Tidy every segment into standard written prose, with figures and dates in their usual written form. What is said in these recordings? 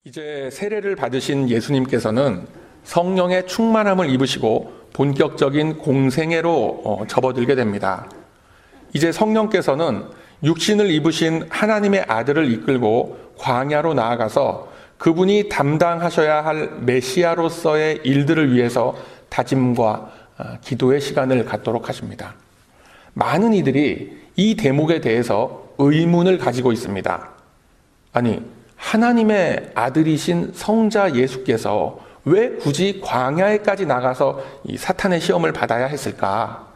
이제 세례를 받으신 예수님께서는 성령의 충만함을 입으시고 본격적인 공생애로 접어들게 됩니다. 이제 성령께서는 육신을 입으신 하나님의 아들을 이끌고 광야로 나아가서 그분이 담당하셔야 할 메시아로서의 일들을 위해서 다짐과 기도의 시간을 갖도록 하십니다. 많은 이들이 이 대목에 대해서 의문을 가지고 있습니다. 아니, 하나님의 아들이신 성자 예수께서 왜 굳이 광야에까지 나가서 이 사탄의 시험을 받아야 했을까?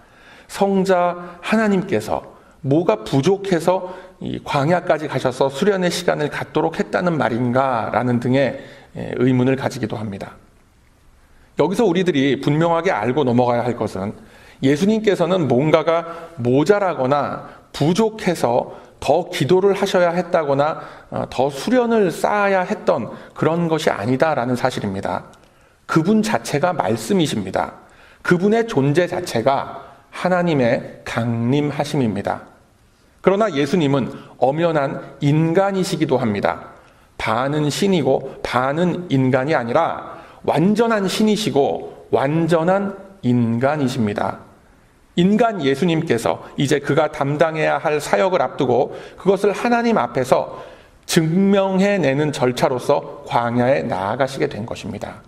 성자 하나님께서 뭐가 부족해서 이 광야까지 가셔서 수련의 시간을 갖도록 했다는 말인가? 라는 등의 의문을 가지기도 합니다. 여기서 우리들이 분명하게 알고 넘어가야 할 것은 예수님께서는 뭔가가 모자라거나 부족해서 더 기도를 하셔야 했다거나 더 수련을 쌓아야 했던 그런 것이 아니다라는 사실입니다. 그분 자체가 말씀이십니다. 그분의 존재 자체가 하나님의 강림하심입니다. 그러나 예수님은 엄연한 인간이시기도 합니다. 반은 신이고 반은 인간이 아니라 완전한 신이시고 완전한 인간이십니다. 인간 예수님께서 이제 그가 담당해야 할 사역을 앞두고 그것을 하나님 앞에서 증명해내는 절차로서 광야에 나아가시게 된 것입니다.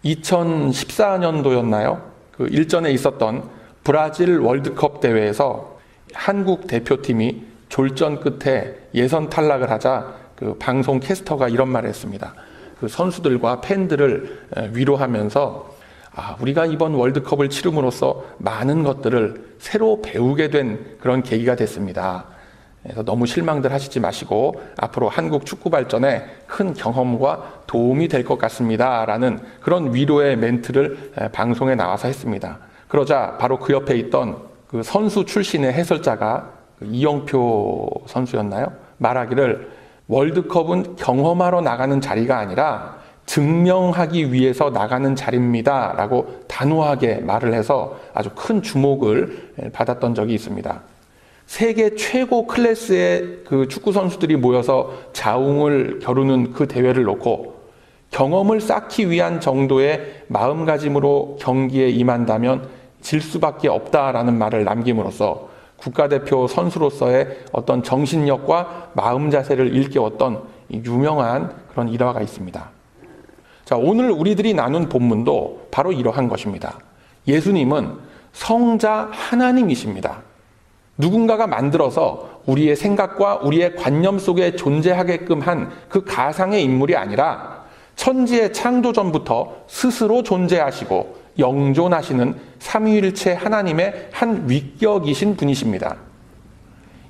2014년도였나요? 그 일전에 있었던 브라질 월드컵 대회에서 한국 대표팀이 졸전 끝에 예선 탈락을 하자 그 방송 캐스터가 이런 말을 했습니다. 그 선수들과 팬들을 위로하면서 우리가 이번 월드컵을 치름으로써 많은 것들을 새로 배우게 된 그런 계기가 됐습니다. 그래서 너무 실망들 하시지 마시고 앞으로 한국 축구 발전에 큰 경험과 도움이 될 것 같습니다. 라는 그런 위로의 멘트를 방송에 나와서 했습니다. 그러자 바로 그 옆에 있던 그 선수 출신의 해설자가 이영표 선수였나요? 말하기를 월드컵은 경험하러 나가는 자리가 아니라 증명하기 위해서 나가는 자리입니다. 라고 단호하게 말을 해서 아주 큰 주목을 받았던 적이 있습니다. 세계 최고 클래스의 그 축구 선수들이 모여서 자웅을 겨루는 그 대회를 놓고 경험을 쌓기 위한 정도의 마음가짐으로 경기에 임한다면 질 수밖에 없다라는 말을 남김으로써 국가대표 선수로서의 어떤 정신력과 마음 자세를 일깨웠던 유명한 그런 일화가 있습니다. 자, 오늘 우리들이 나눈 본문도 바로 이러한 것입니다. 예수님은 성자 하나님이십니다. 누군가가 만들어서 우리의 생각과 우리의 관념 속에 존재하게끔 한 그 가상의 인물이 아니라 천지의 창조 전부터 스스로 존재하시고 영존하시는 삼위일체 하나님의 한 위격이신 분이십니다.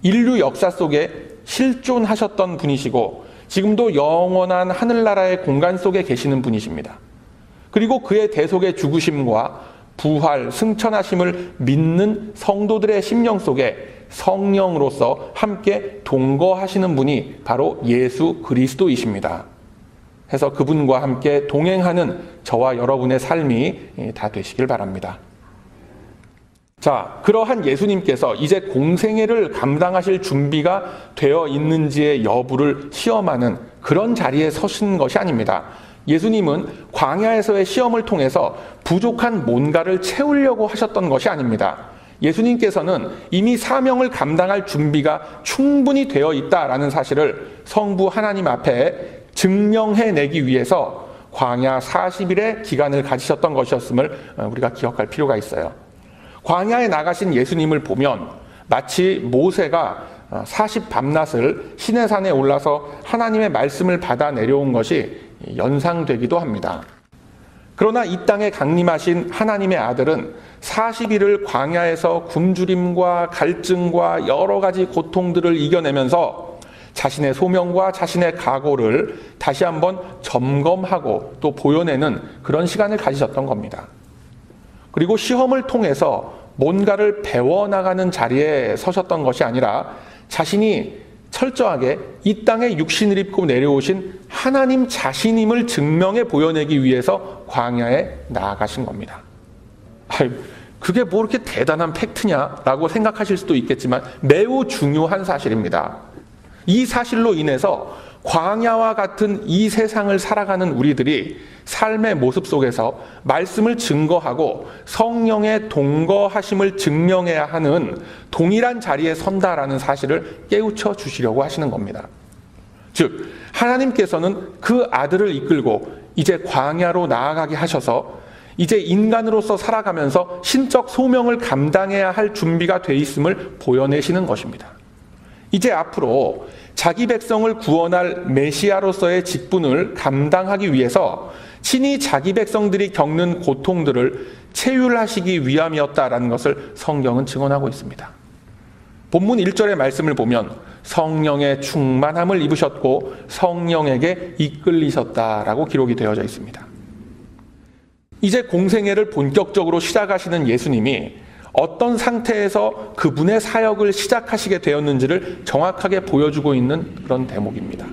인류 역사 속에 실존하셨던 분이시고 지금도 영원한 하늘나라의 공간 속에 계시는 분이십니다. 그리고 그의 대속의 죽으심과 부활, 승천하심을 믿는 성도들의 심령 속에 성령으로서 함께 동거하시는 분이 바로 예수 그리스도이십니다. 해서 그분과 함께 동행하는 저와 여러분의 삶이 다 되시길 바랍니다. 자, 그러한 예수님께서 이제 공생애를 감당하실 준비가 되어 있는지의 여부를 시험하는 그런 자리에 서신 것이 아닙니다. 예수님은 광야에서의 시험을 통해서 부족한 뭔가를 채우려고 하셨던 것이 아닙니다. 예수님께서는 이미 사명을 감당할 준비가 충분히 되어 있다라는 사실을 성부 하나님 앞에 증명해내기 위해서 광야 40일의 기간을 가지셨던 것이었음을 우리가 기억할 필요가 있어요. 광야에 나가신 예수님을 보면 마치 모세가 40 밤낮을 시내산에 올라서 하나님의 말씀을 받아 내려온 것이 연상되기도 합니다. 그러나 이 땅에 강림하신 하나님의 아들은 40일을 광야에서 굶주림과 갈증과 여러 가지 고통들을 이겨내면서 자신의 소명과 자신의 각오를 다시 한번 점검하고 또 보여내는 그런 시간을 가지셨던 겁니다. 그리고 시험을 통해서 뭔가를 배워나가는 자리에 서셨던 것이 아니라 자신이 철저하게 이 땅에 육신을 입고 내려오신 하나님 자신임을 증명해 보여내기 위해서 광야에 나아가신 겁니다. 그게 뭐 이렇게 대단한 팩트냐라고 생각하실 수도 있겠지만 매우 중요한 사실입니다. 이 사실로 인해서 광야와 같은 이 세상을 살아가는 우리들이 삶의 모습 속에서 말씀을 증거하고 성령의 동거하심을 증명해야 하는 동일한 자리에 선다라는 사실을 깨우쳐 주시려고 하시는 겁니다. 즉, 하나님께서는 그 아들을 이끌고 이제 광야로 나아가게 하셔서 이제 인간으로서 살아가면서 신적 소명을 감당해야 할 준비가 돼 있음을 보여내시는 것입니다. 이제 앞으로 자기 백성을 구원할 메시아로서의 직분을 감당하기 위해서 친히 자기 백성들이 겪는 고통들을 체휼하시기 위함이었다라는 것을 성경은 증언하고 있습니다. 본문 1절의 말씀을 보면 성령의 충만함을 입으셨고 성령에게 이끌리셨다라고 기록이 되어져 있습니다. 이제 공생애를 본격적으로 시작하시는 예수님이 어떤 상태에서 그분의 사역을 시작하시게 되었는지를 정확하게 보여주고 있는 그런 대목입니다.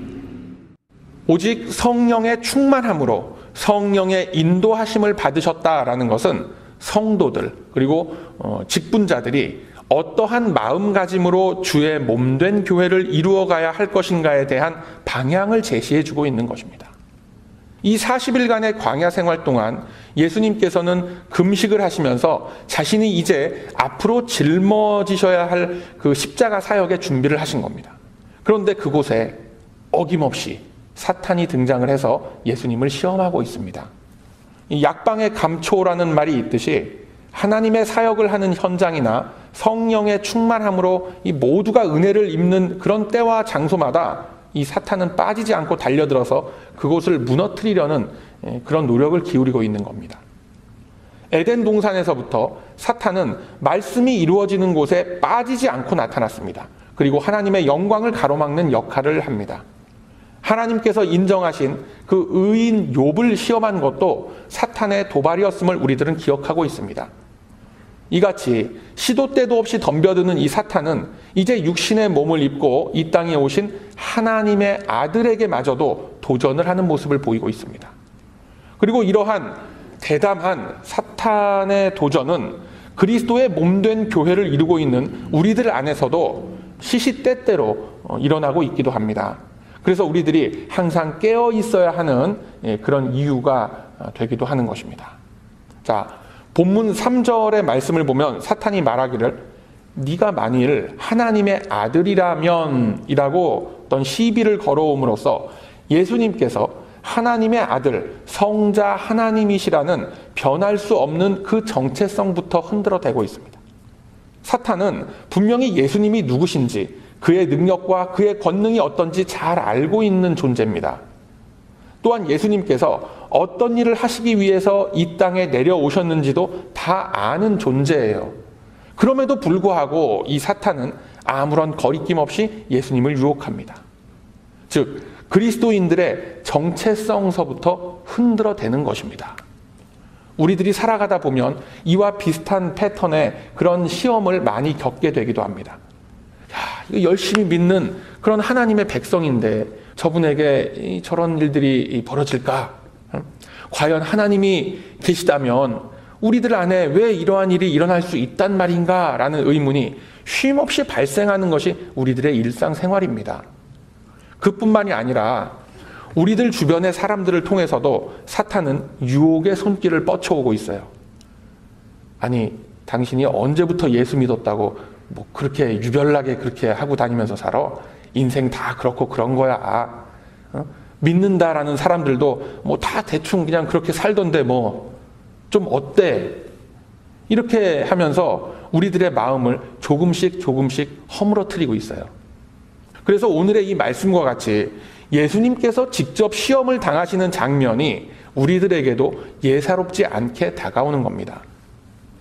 오직 성령의 충만함으로 성령의 인도하심을 받으셨다라는 것은 성도들 그리고 직분자들이 어떠한 마음가짐으로 주의 몸된 교회를 이루어가야 할 것인가에 대한 방향을 제시해주고 있는 것입니다. 이 40일간의 광야 생활 동안 예수님께서는 금식을 하시면서 자신이 이제 앞으로 짊어지셔야 할 그 십자가 사역의 준비를 하신 겁니다. 그런데 그곳에 어김없이 사탄이 등장을 해서 예수님을 시험하고 있습니다. 이 약방의 감초라는 말이 있듯이 하나님의 사역을 하는 현장이나 성령의 충만함으로 이 모두가 은혜를 입는 그런 때와 장소마다 이 사탄은 빠지지 않고 달려들어서 그곳을 무너뜨리려는 그런 노력을 기울이고 있는 겁니다. 에덴 동산에서부터 사탄은 말씀이 이루어지는 곳에 빠지지 않고 나타났습니다. 그리고 하나님의 영광을 가로막는 역할을 합니다. 하나님께서 인정하신 그 의인 욥을 시험한 것도 사탄의 도발이었음을 우리들은 기억하고 있습니다. 이같이 시도 때도 없이 덤벼드는 이 사탄은 이제 육신의 몸을 입고 이 땅에 오신 하나님의 아들에게마저도 도전을 하는 모습을 보이고 있습니다. 그리고 이러한 대담한 사탄의 도전은 그리스도의 몸된 교회를 이루고 있는 우리들 안에서도 시시때때로 일어나고 있기도 합니다. 그래서 우리들이 항상 깨어 있어야 하는 그런 이유가 되기도 하는 것입니다. 자, 본문 3절의 말씀을 보면 사탄이 말하기를 네가 만일 하나님의 아들이라면 이라고 어떤 시비를 걸어옴으로써 예수님께서 하나님의 아들, 성자 하나님이시라는 변할 수 없는 그 정체성부터 흔들어대고 있습니다. 사탄은 분명히 예수님이 누구신지 그의 능력과 그의 권능이 어떤지 잘 알고 있는 존재입니다. 또한 예수님께서 어떤 일을 하시기 위해서 이 땅에 내려오셨는지도 다 아는 존재예요. 그럼에도 불구하고 이 사탄은 아무런 거리낌 없이 예수님을 유혹합니다. 즉, 그리스도인들의 정체성서부터 흔들어대는 것입니다. 우리들이 살아가다 보면 이와 비슷한 패턴의 그런 시험을 많이 겪게 되기도 합니다. 이거 열심히 믿는 그런 하나님의 백성인데 저분에게 저런 일들이 벌어질까? 과연 하나님이 계시다면 우리들 안에 왜 이러한 일이 일어날 수 있단 말인가? 라는 의문이 쉼없이 발생하는 것이 우리들의 일상생활입니다. 그뿐만이 아니라 우리들 주변의 사람들을 통해서도 사탄은 유혹의 손길을 뻗쳐오고 있어요. 아니, 당신이 언제부터 예수 믿었다고 뭐 그렇게 유별나게 그렇게 하고 다니면서 살아? 인생 다 그렇고 그런 거야. 믿는다라는 사람들도 뭐 다 대충 그냥 그렇게 살던데 뭐 좀 어때? 이렇게 하면서 우리들의 마음을 조금씩 허물어뜨리고 있어요. 그래서 오늘의 이 말씀과 같이 예수님께서 직접 시험을 당하시는 장면이 우리들에게도 예사롭지 않게 다가오는 겁니다.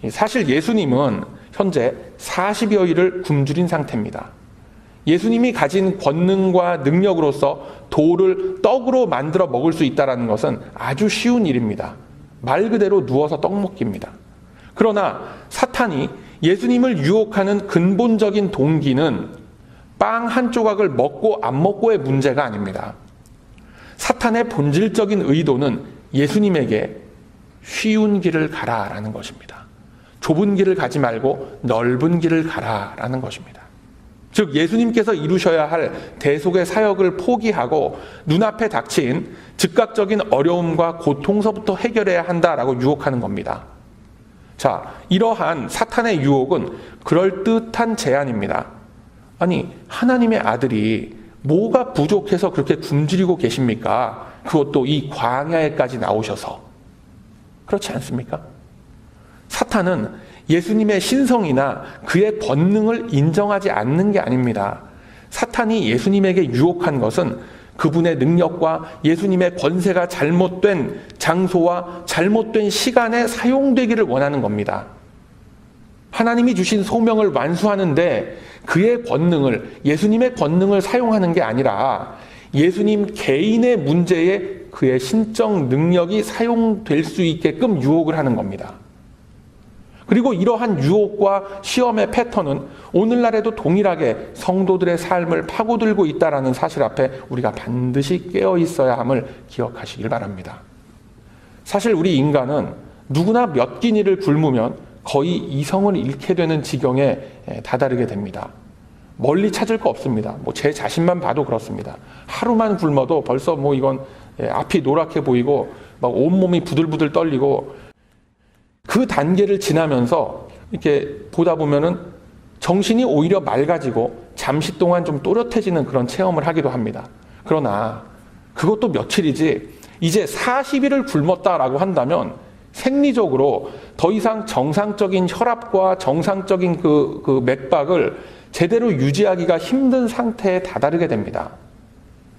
사실 예수님은 현재 40여일을 굶주린 상태입니다. 예수님이 가진 권능과 능력으로서 돌을 떡으로 만들어 먹을 수 있다는 것은 아주 쉬운 일입니다. 말 그대로 누워서 떡 먹기입니다. 그러나 사탄이 예수님을 유혹하는 근본적인 동기는 빵 한 조각을 먹고 안 먹고의 문제가 아닙니다. 사탄의 본질적인 의도는 예수님에게 쉬운 길을 가라라는 것입니다. 좁은 길을 가지 말고 넓은 길을 가라라는 것입니다. 즉 예수님께서 이루셔야 할 대속의 사역을 포기하고 눈앞에 닥친 즉각적인 어려움과 고통서부터 해결해야 한다라고 유혹하는 겁니다. 자, 이러한 사탄의 유혹은 그럴듯한 제안입니다. 아니, 하나님의 아들이 뭐가 부족해서 그렇게 굶주리고 계십니까? 그것도 이 광야에까지 나오셔서. 그렇지 않습니까? 사탄은 예수님의 신성이나 그의 권능을 인정하지 않는 게 아닙니다. 사탄이 예수님에게 유혹한 것은 그분의 능력과 예수님의 권세가 잘못된 장소와 잘못된 시간에 사용되기를 원하는 겁니다. 하나님이 주신 소명을 완수하는데 그의 권능을, 예수님의 권능을 사용하는 게 아니라 예수님 개인의 문제에 그의 신적 능력이 사용될 수 있게끔 유혹을 하는 겁니다. 그리고 이러한 유혹과 시험의 패턴은 오늘날에도 동일하게 성도들의 삶을 파고들고 있다는 사실 앞에 우리가 반드시 깨어 있어야 함을 기억하시길 바랍니다. 사실 우리 인간은 누구나 몇 끼니를 굶으면 거의 이성을 잃게 되는 지경에 다다르게 됩니다. 멀리 찾을 거 없습니다. 제 자신만 봐도 그렇습니다. 하루만 굶어도 벌써 이건 앞이 노랗게 보이고 막 온몸이 부들부들 떨리고, 그 단계를 지나면서 이렇게 보다 보면은 정신이 오히려 맑아지고 잠시 동안 좀 또렷해지는 그런 체험을 하기도 합니다. 그러나 그것도 며칠이지, 이제 40일을 굶었다라고 한다면 생리적으로 더 이상 정상적인 혈압과 정상적인 그 맥박을 제대로 유지하기가 힘든 상태에 다다르게 됩니다.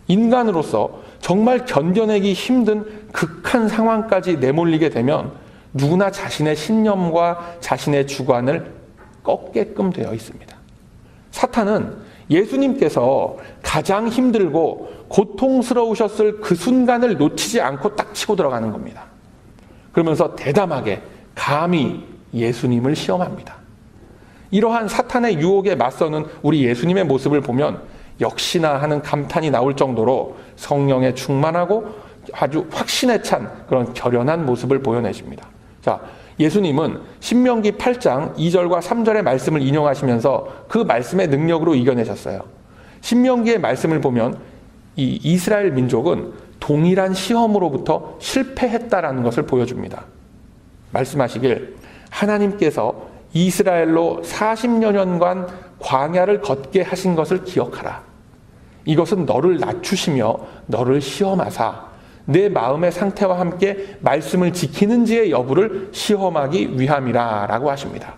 인간으로서 정말 견뎌내기 힘든 극한 상황까지 내몰리게 되면 누구나 자신의 신념과 자신의 주관을 꺾게끔 되어 있습니다. 사탄은 예수님께서 가장 힘들고 고통스러우셨을 그 순간을 놓치지 않고 딱 치고 들어가는 겁니다. 그러면서 대담하게 감히 예수님을 시험합니다. 이러한 사탄의 유혹에 맞서는 우리 예수님의 모습을 보면 역시나 하는 감탄이 나올 정도로 성령에 충만하고 아주 확신에 찬 그런 결연한 모습을 보여내십니다. 자, 예수님은 신명기 8장 2절과 3절의 말씀을 인용하시면서 그 말씀의 능력으로 이겨내셨어요. 신명기의 말씀을 보면 이 이스라엘 민족은 동일한 시험으로부터 실패했다라는 것을 보여줍니다. 말씀하시길, 하나님께서 이스라엘로 40여 년간 광야를 걷게 하신 것을 기억하라. 이것은 너를 낮추시며 너를 시험하사 내 마음의 상태와 함께 말씀을 지키는지의 여부를 시험하기 위함이라 라고 하십니다.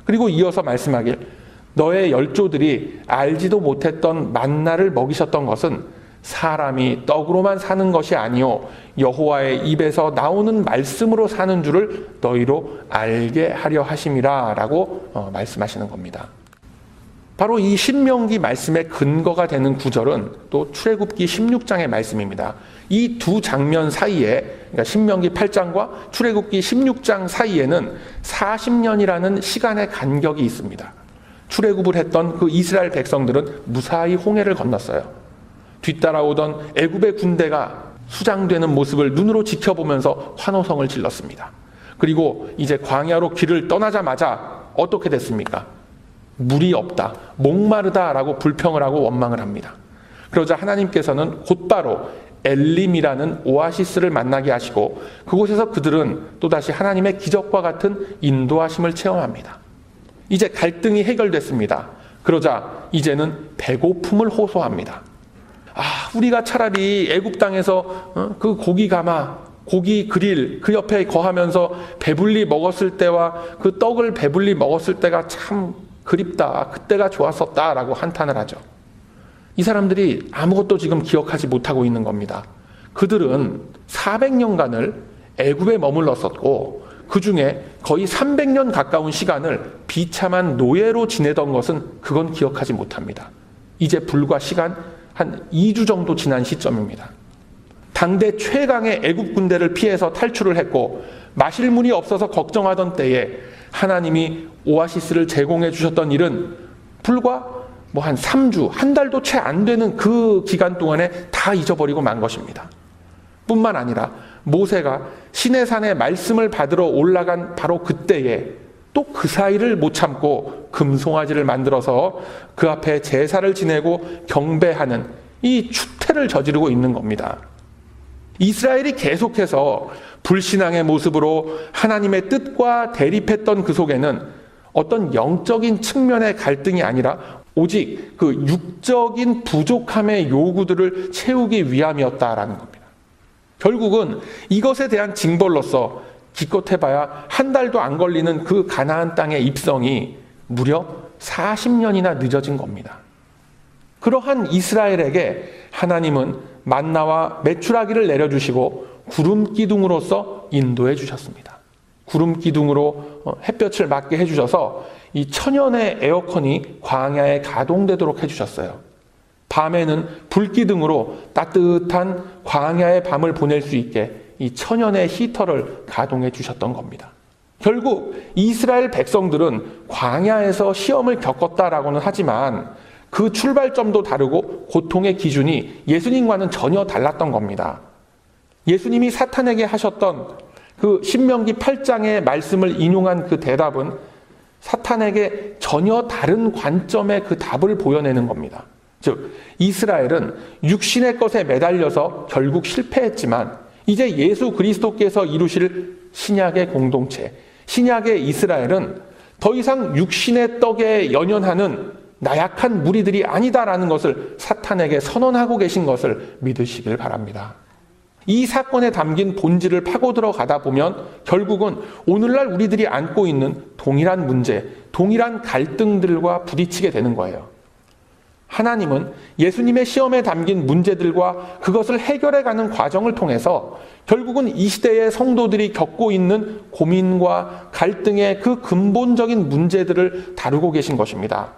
그리고 이어서 말씀하길, 너의 열조들이 알지도 못했던 만나를 먹이셨던 것은 사람이 떡으로만 사는 것이 아니요 여호와의 입에서 나오는 말씀으로 사는 줄을 너희로 알게 하려 하심이라 라고 말씀하시는 겁니다. 바로 이 신명기 말씀의 근거가 되는 구절은 또 출애굽기 16장의 말씀입니다. 이 두 장면 사이에, 그러니까 신명기 8장과 출애굽기 16장 사이에는 40년이라는 시간의 간격이 있습니다. 출애굽을 했던 그 이스라엘 백성들은 무사히 홍해를 건넜어요. 뒤따라오던 애굽의 군대가 수장되는 모습을 눈으로 지켜보면서 환호성을 질렀습니다. 그리고 이제 광야로 길을 떠나자마자 어떻게 됐습니까? 물이 없다, 목마르다라고 불평을 하고 원망을 합니다. 그러자 하나님께서는 곧바로 엘림이라는 오아시스를 만나게 하시고 그곳에서 그들은 또다시 하나님의 기적과 같은 인도하심을 체험합니다. 이제 갈등이 해결됐습니다. 그러자 이제는 배고픔을 호소합니다. 우리가 차라리 애굽 땅에서 그 고기 가마, 고기 그릴 그 옆에 거하면서 배불리 먹었을 때와 그 떡을 배불리 먹었을 때가 참 그립다, 그때가 좋았었다라고 한탄을 하죠. 이 사람들이 아무것도 지금 기억하지 못하고 있는 겁니다. 그들은 400년간을 애굽에 머물렀었고 그 중에 거의 300년 가까운 시간을 비참한 노예로 지내던 것은 그건 기억하지 못합니다. 이제 불과 시간 한 2주 정도 지난 시점입니다. 당대 최강의 애굽 군대를 피해서 탈출을 했고 마실 물이 없어서 걱정하던 때에 하나님이 오아시스를 제공해 주셨던 일은 불과 한 3주, 한 달도 채 안 되는 그 기간 동안에 다 잊어버리고 만 것입니다. 뿐만 아니라 모세가 시내산에 말씀을 받으러 올라간 바로 그때에 또 그 사이를 못 참고 금송아지를 만들어서 그 앞에 제사를 지내고 경배하는 이 추태를 저지르고 있는 겁니다. 이스라엘이 계속해서 불신앙의 모습으로 하나님의 뜻과 대립했던 그 속에는 어떤 영적인 측면의 갈등이 아니라 오직 그 육적인 부족함의 요구들을 채우기 위함이었다라는 겁니다. 결국은 이것에 대한 징벌로서 기껏해봐야 한 달도 안 걸리는 그 가나안 땅의 입성이 무려 40년이나 늦어진 겁니다. 그러한 이스라엘에게 하나님은 만나와 메추라기를 내려주시고 구름 기둥으로서 인도해 주셨습니다. 구름 기둥으로 햇볕을 맞게 해주셔서 이 천연의 에어컨이 광야에 가동되도록 해주셨어요. 밤에는 불기둥으로 따뜻한 광야의 밤을 보낼 수 있게 이 천연의 히터를 가동해 주셨던 겁니다. 결국 이스라엘 백성들은 광야에서 시험을 겪었다라고는 하지만 그 출발점도 다르고 고통의 기준이 예수님과는 전혀 달랐던 겁니다. 예수님이 사탄에게 하셨던 그 신명기 8장의 말씀을 인용한 그 대답은 사탄에게 전혀 다른 관점의 그 답을 보여내는 겁니다. 즉, 이스라엘은 육신의 것에 매달려서 결국 실패했지만 이제 예수 그리스도께서 이루실 신약의 공동체, 신약의 이스라엘은 더 이상 육신의 떡에 연연하는 나약한 무리들이 아니다라는 것을 사탄에게 선언하고 계신 것을 믿으시길 바랍니다. 이 사건에 담긴 본질을 파고 들어가다 보면 결국은 오늘날 우리들이 안고 있는 동일한 문제, 동일한 갈등들과 부딪히게 되는 거예요. 하나님은 예수님의 시험에 담긴 문제들과 그것을 해결해가는 과정을 통해서 결국은 이 시대의 성도들이 겪고 있는 고민과 갈등의 그 근본적인 문제들을 다루고 계신 것입니다.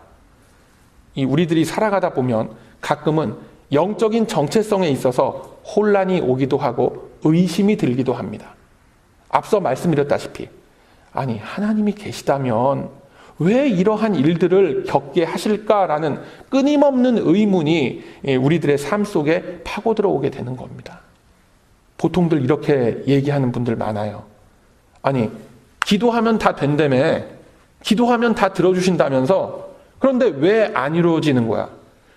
우리들이 살아가다 보면 가끔은 영적인 정체성에 있어서 혼란이 오기도 하고 의심이 들기도 합니다. 앞서 말씀드렸다시피 아니 하나님이 계시다면 왜 이러한 일들을 겪게 하실까라는 끊임없는 의문이 우리들의 삶 속에 파고 들어오게 되는 겁니다. 보통들 이렇게 얘기하는 분들 많아요. 아니 기도하면 다 된다며, 기도하면 다 들어주신다면서 그런데 왜 안 이루어지는 거야?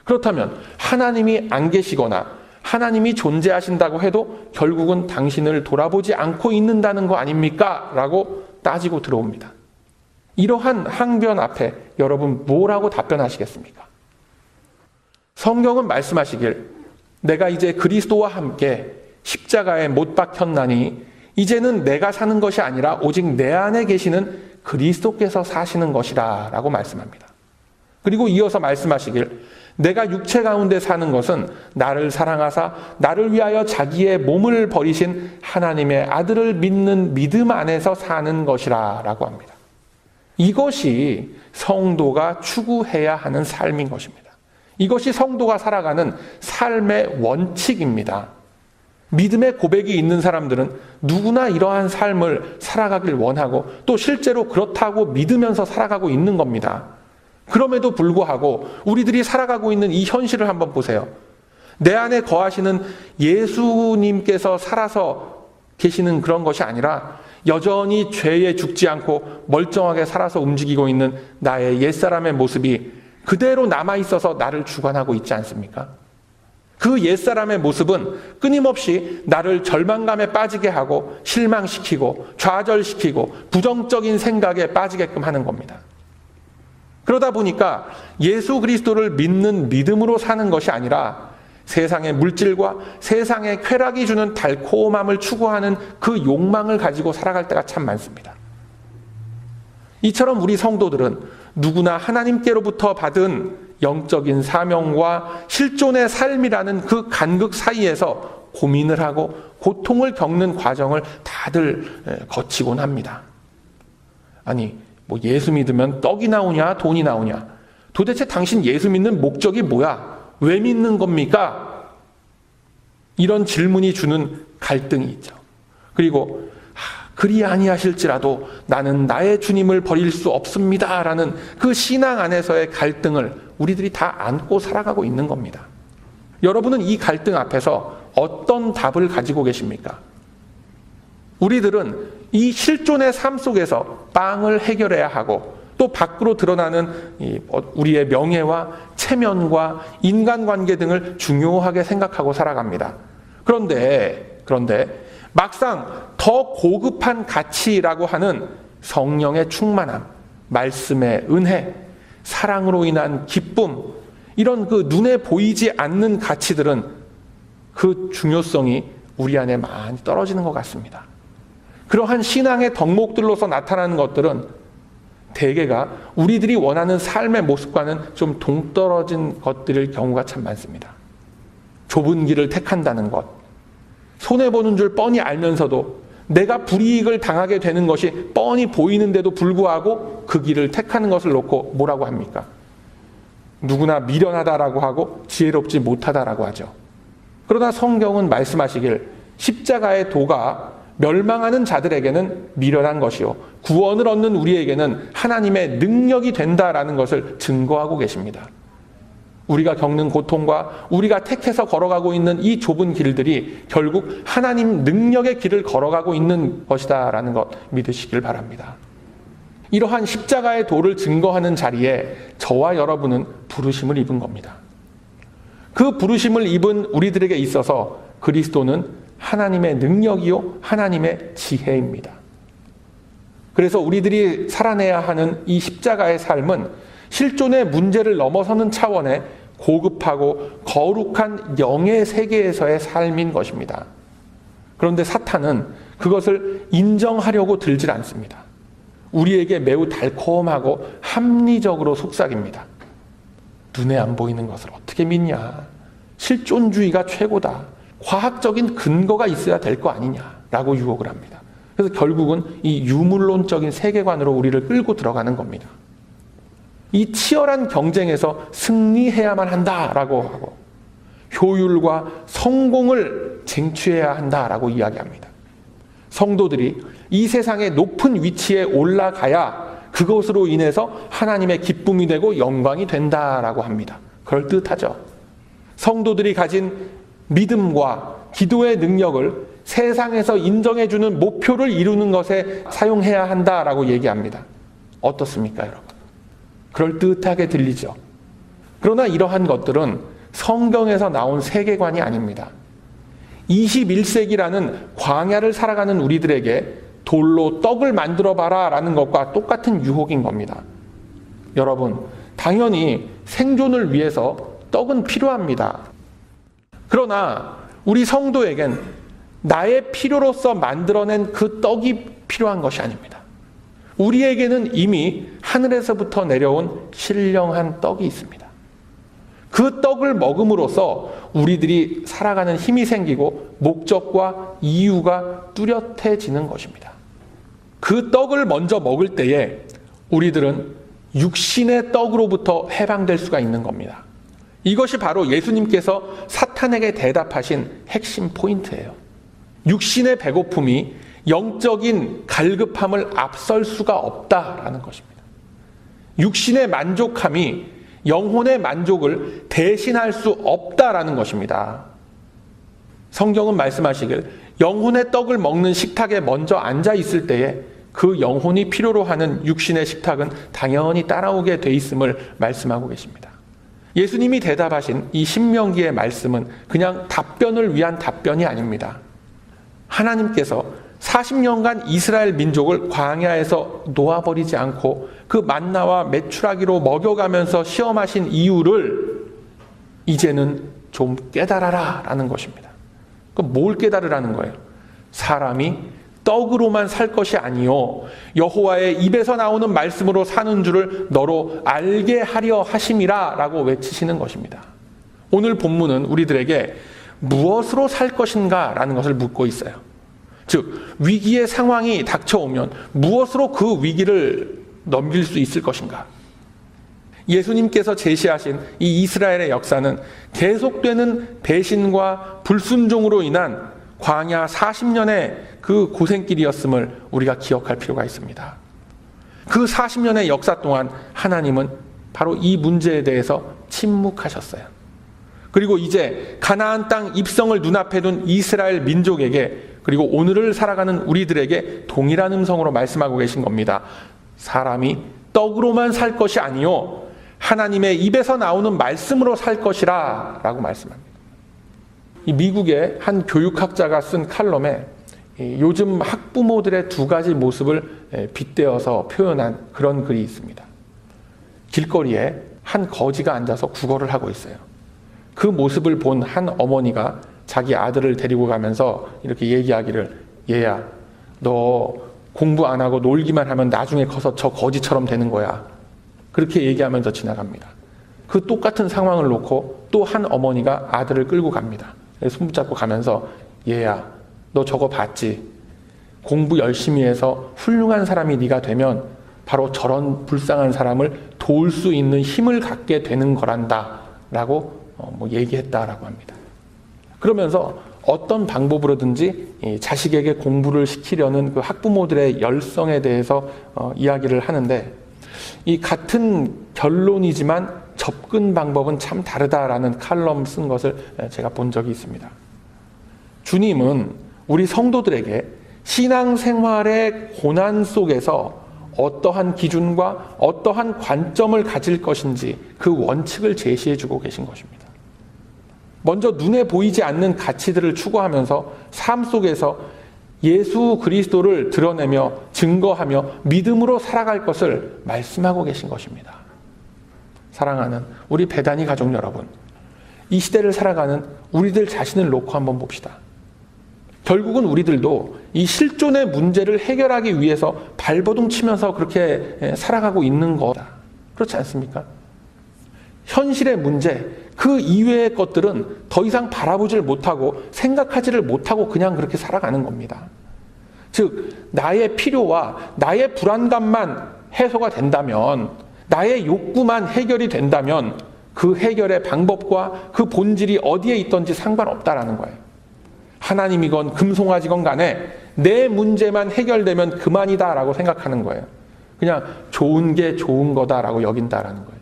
그렇다면 하나님이 안 계시거나 하나님이 존재하신다고 해도 결국은 당신을 돌아보지 않고 있는다는 거 아닙니까? 라고 따지고 들어옵니다. 이러한 항변 앞에 여러분 뭐라고 답변하시겠습니까? 성경은 말씀하시길 내가 이제 그리스도와 함께 십자가에 못 박혔나니 이제는 내가 사는 것이 아니라 오직 내 안에 계시는 그리스도께서 사시는 것이라 라고 말씀합니다. 그리고 이어서 말씀하시길 내가 육체 가운데 사는 것은 나를 사랑하사 나를 위하여 자기의 몸을 버리신 하나님의 아들을 믿는 믿음 안에서 사는 것이라 라고 합니다. 이것이 성도가 추구해야 하는 삶인 것입니다. 이것이 성도가 살아가는 삶의 원칙입니다. 믿음의 고백이 있는 사람들은 누구나 이러한 삶을 살아가길 원하고 또 실제로 그렇다고 믿으면서 살아가고 있는 겁니다. 그럼에도 불구하고 우리들이 살아가고 있는 이 현실을 한번 보세요. 내 안에 거하시는 예수님께서 살아서 계시는 그런 것이 아니라 여전히 죄에 죽지 않고 멀쩡하게 살아서 움직이고 있는 나의 옛사람의 모습이 그대로 남아있어서 나를 주관하고 있지 않습니까? 그 옛사람의 모습은 끊임없이 나를 절망감에 빠지게 하고 실망시키고 좌절시키고 부정적인 생각에 빠지게끔 하는 겁니다. 그러다 보니까 예수 그리스도를 믿는 믿음으로 사는 것이 아니라 세상의 물질과 세상의 쾌락이 주는 달콤함을 추구하는 그 욕망을 가지고 살아갈 때가 참 많습니다. 이처럼 우리 성도들은 누구나 하나님께로부터 받은 영적인 사명과 실존의 삶이라는 그 간극 사이에서 고민을 하고 고통을 겪는 과정을 다들 거치곤 합니다. 아니, 뭐 예수 믿으면 떡이 나오냐, 돈이 나오냐? 도대체 당신 예수 믿는 목적이 뭐야? 왜 믿는 겁니까? 이런 질문이 주는 갈등이 있죠. 그리고 그리 아니하실지라도 나는 나의 주님을 버릴 수 없습니다 라는 그 신앙 안에서의 갈등을 우리들이 다 안고 살아가고 있는 겁니다. 여러분은 이 갈등 앞에서 어떤 답을 가지고 계십니까? 우리들은 이 실존의 삶 속에서 빵을 해결해야 하고 또 밖으로 드러나는 우리의 명예와 체면과 인간관계 등을 중요하게 생각하고 살아갑니다. 그런데 막상 더 고급한 가치라고 하는 성령의 충만함, 말씀의 은혜, 사랑으로 인한 기쁨, 이런 그 눈에 보이지 않는 가치들은 그 중요성이 우리 안에 많이 떨어지는 것 같습니다. 그러한 신앙의 덕목들로서 나타나는 것들은 대개가 우리들이 원하는 삶의 모습과는 좀 동떨어진 것들일 경우가 참 많습니다. 좁은 길을 택한다는 것, 손해보는 줄 뻔히 알면서도 내가 불이익을 당하게 되는 것이 뻔히 보이는데도 불구하고 그 길을 택하는 것을 놓고 뭐라고 합니까? 누구나 미련하다라고 하고 지혜롭지 못하다라고 하죠. 그러나 성경은 말씀하시길 십자가의 도가 멸망하는 자들에게는 미련한 것이요 구원을 얻는 우리에게는 하나님의 능력이 된다라는 것을 증거하고 계십니다. 우리가 겪는 고통과 우리가 택해서 걸어가고 있는 이 좁은 길들이 결국 하나님 능력의 길을 걸어가고 있는 것이다라는 것 믿으시길 바랍니다. 이러한 십자가의 도를 증거하는 자리에 저와 여러분은 부르심을 입은 겁니다. 그 부르심을 입은 우리들에게 있어서 그리스도는 하나님의 능력이요 하나님의 지혜입니다. 그래서 우리들이 살아내야 하는 이 십자가의 삶은 실존의 문제를 넘어서는 차원의 고급하고 거룩한 영의 세계에서의 삶인 것입니다. 그런데 사탄은 그것을 인정하려고 들질 않습니다. 우리에게 매우 달콤하고 합리적으로 속삭입니다. 눈에 안 보이는 것을 어떻게 믿냐? 실존주의가 최고다. 과학적인 근거가 있어야 될 거 아니냐라고 유혹을 합니다. 그래서 결국은 이 유물론적인 세계관으로 우리를 끌고 들어가는 겁니다. 이 치열한 경쟁에서 승리해야만 한다라고 하고 효율과 성공을 쟁취해야 한다라고 이야기합니다. 성도들이 이 세상의 높은 위치에 올라가야 그것으로 인해서 하나님의 기쁨이 되고 영광이 된다라고 합니다. 그럴듯하죠. 성도들이 가진 믿음과 기도의 능력을 세상에서 인정해주는 목표를 이루는 것에 사용해야 한다라고 얘기합니다. 어떻습니까, 여러분? 그럴듯하게 들리죠. 그러나 이러한 것들은 성경에서 나온 세계관이 아닙니다. 21세기라는 광야를 살아가는 우리들에게 돌로 떡을 만들어봐라 라는 것과 똑같은 유혹인 겁니다. 여러분, 당연히 생존을 위해서 떡은 필요합니다. 그러나 우리 성도에겐 나의 필요로서 만들어낸 그 떡이 필요한 것이 아닙니다. 우리에게는 이미 하늘에서부터 내려온 신령한 떡이 있습니다. 그 떡을 먹음으로써 우리들이 살아가는 힘이 생기고 목적과 이유가 뚜렷해지는 것입니다. 그 떡을 먼저 먹을 때에 우리들은 육신의 떡으로부터 해방될 수가 있는 겁니다. 이것이 바로 예수님께서 사탄에게 대답하신 핵심 포인트예요. 육신의 배고픔이 영적인 갈급함을 앞설 수가 없다라는 것입니다. 육신의 만족함이 영혼의 만족을 대신할 수 없다라는 것입니다. 성경은 말씀하시길 영혼의 떡을 먹는 식탁에 먼저 앉아 있을 때에 그 영혼이 필요로 하는 육신의 식탁은 당연히 따라오게 돼 있음을 말씀하고 계십니다. 예수님이 대답하신 이 신명기의 말씀은 그냥 답변을 위한 답변이 아닙니다. 하나님께서 40년간 이스라엘 민족을 광야에서 놓아버리지 않고 그 만나와 메추라기로 먹여가면서 시험하신 이유를 이제는 좀 깨달아라 라는 것입니다. 그럼 뭘 깨달으라는 거예요? 사람이 떡으로만 살 것이 아니요 여호와의 입에서 나오는 말씀으로 사는 줄을 너로 알게 하려 하심이라 라고 외치시는 것입니다. 오늘 본문은 우리들에게 무엇으로 살 것인가 라는 것을 묻고 있어요. 즉 위기의 상황이 닥쳐오면 무엇으로 그 위기를 넘길 수 있을 것인가? 예수님께서 제시하신 이 이스라엘의 역사는 계속되는 배신과 불순종으로 인한 광야 40년의 그 고생길이었음을 우리가 기억할 필요가 있습니다. 그 40년의 역사 동안 하나님은 바로 이 문제에 대해서 침묵하셨어요. 그리고 이제 가나안 땅 입성을 눈앞에 둔 이스라엘 민족에게 그리고 오늘을 살아가는 우리들에게 동일한 음성으로 말씀하고 계신 겁니다. 사람이 떡으로만 살 것이 아니요 하나님의 입에서 나오는 말씀으로 살 것이라 라고 말씀합니다. 이 미국의 한 교육학자가 쓴 칼럼에 요즘 학부모들의 두 가지 모습을 빗대어서 표현한 그런 글이 있습니다. 길거리에 한 거지가 앉아서 구걸을 하고 있어요. 그 모습을 본 한 어머니가 자기 아들을 데리고 가면서 이렇게 얘기하기를, 얘야, 너 공부 안 하고 놀기만 하면 나중에 커서 저 거지처럼 되는 거야. 그렇게 얘기하면서 지나갑니다. 그 똑같은 상황을 놓고 또 한 어머니가 아들을 끌고 갑니다. 손 붙잡고 가면서, 얘야, 너 저거 봤지? 공부 열심히 해서 훌륭한 사람이 네가 되면 바로 저런 불쌍한 사람을 도울 수 있는 힘을 갖게 되는 거란다 라고 얘기했다라고 합니다. 그러면서 어떤 방법으로든지 자식에게 공부를 시키려는 그 학부모들의 열성에 대해서 이야기를 하는데, 이 같은 결론이지만 접근 방법은 참 다르다라는 칼럼 쓴 것을 제가 본 적이 있습니다. 주님은 우리 성도들에게 신앙생활의 고난 속에서 어떠한 기준과 어떠한 관점을 가질 것인지 그 원칙을 제시해주고 계신 것입니다. 먼저 눈에 보이지 않는 가치들을 추구하면서 삶 속에서 예수 그리스도를 드러내며 증거하며 믿음으로 살아갈 것을 말씀하고 계신 것입니다. 사랑하는 우리 베다니 가족 여러분, 이 시대를 살아가는 우리들 자신을 놓고 한번 봅시다. 결국은 우리들도 이 실존의 문제를 해결하기 위해서 발버둥 치면서 그렇게 살아가고 있는 거다. 그렇지 않습니까? 현실의 문제, 그 이외의 것들은 더 이상 바라보질 못하고 생각하지를 못하고 그냥 그렇게 살아가는 겁니다. 즉, 나의 필요와 나의 불안감만 해소가 된다면, 나의 욕구만 해결이 된다면 그 해결의 방법과 그 본질이 어디에 있던지 상관없다라는 거예요. 하나님이건 금송아지건 간에 내 문제만 해결되면 그만이다라고 생각하는 거예요. 그냥 좋은 게 좋은 거다라고 여긴다라는 거예요.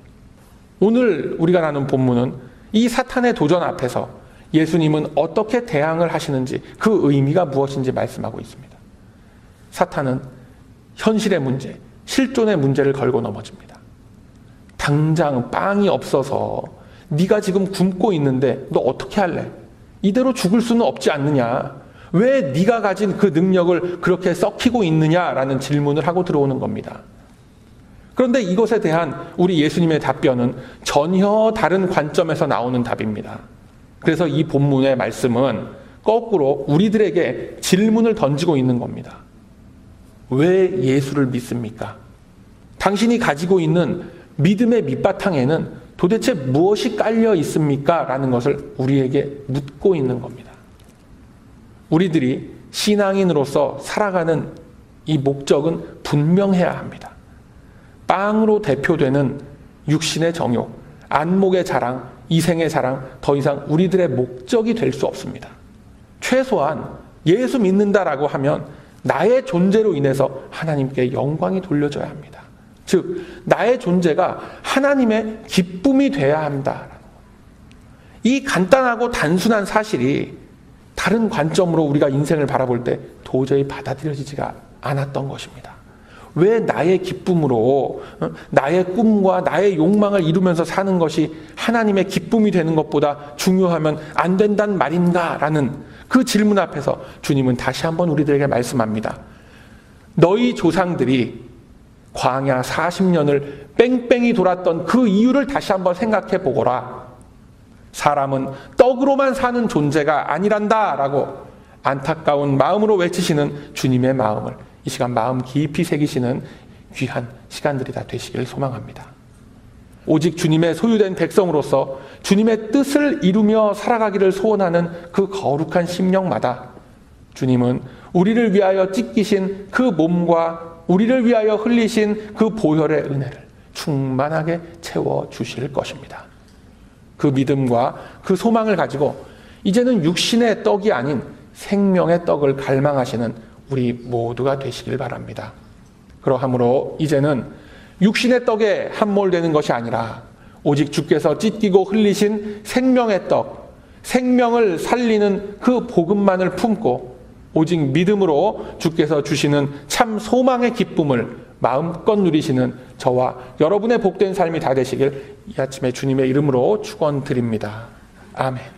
오늘 우리가 나눈 본문은 이 사탄의 도전 앞에서 예수님은 어떻게 대항을 하시는지, 그 의미가 무엇인지 말씀하고 있습니다. 사탄은 현실의 문제, 실존의 문제를 걸고 넘어집니다. 당장 빵이 없어서 네가 지금 굶고 있는데 너 어떻게 할래? 이대로 죽을 수는 없지 않느냐? 왜 네가 가진 그 능력을 그렇게 썩히고 있느냐라는 질문을 하고 들어오는 겁니다. 그런데 이것에 대한 우리 예수님의 답변은 전혀 다른 관점에서 나오는 답입니다. 그래서 이 본문의 말씀은 거꾸로 우리들에게 질문을 던지고 있는 겁니다. 왜 예수를 믿습니까? 당신이 가지고 있는 믿음의 밑바탕에는 도대체 무엇이 깔려 있습니까? 라는 것을 우리에게 묻고 있는 겁니다. 우리들이 신앙인으로서 살아가는 이 목적은 분명해야 합니다. 빵으로 대표되는 육신의 정욕, 안목의 자랑, 이생의 자랑, 더 이상 우리들의 목적이 될 수 없습니다. 최소한 예수 믿는다라고 하면 나의 존재로 인해서 하나님께 영광이 돌려져야 합니다. 즉, 나의 존재가 하나님의 기쁨이 돼야 합니다. 이 간단하고 단순한 사실이 다른 관점으로 우리가 인생을 바라볼 때 도저히 받아들여지지가 않았던 것입니다. 왜 나의 기쁨으로 나의 꿈과 나의 욕망을 이루면서 사는 것이 하나님의 기쁨이 되는 것보다 중요하면 안 된단 말인가? 라는 그 질문 앞에서 주님은 다시 한번 우리들에게 말씀합니다. 너희 조상들이 광야 40년을 뺑뺑이 돌았던 그 이유를 다시 한번 생각해 보거라. 사람은 떡으로만 사는 존재가 아니란다 라고 안타까운 마음으로 외치시는 주님의 마음을 이 시간 마음 깊이 새기시는 귀한 시간들이 다 되시길 소망합니다. 오직 주님의 소유된 백성으로서 주님의 뜻을 이루며 살아가기를 소원하는 그 거룩한 심령마다 주님은 우리를 위하여 찢기신 그 몸과 우리를 위하여 흘리신 그 보혈의 은혜를 충만하게 채워주실 것입니다. 그 믿음과 그 소망을 가지고 이제는 육신의 떡이 아닌 생명의 떡을 갈망하시는 우리 모두가 되시길 바랍니다. 그러함으로 이제는 육신의 떡에 함몰되는 것이 아니라 오직 주께서 찢기고 흘리신 생명의 떡, 생명을 살리는 그 복음만을 품고 오직 믿음으로 주께서 주시는 참 소망의 기쁨을 마음껏 누리시는 저와 여러분의 복된 삶이 다 되시길 이 아침에 주님의 이름으로 축원드립니다. 아멘.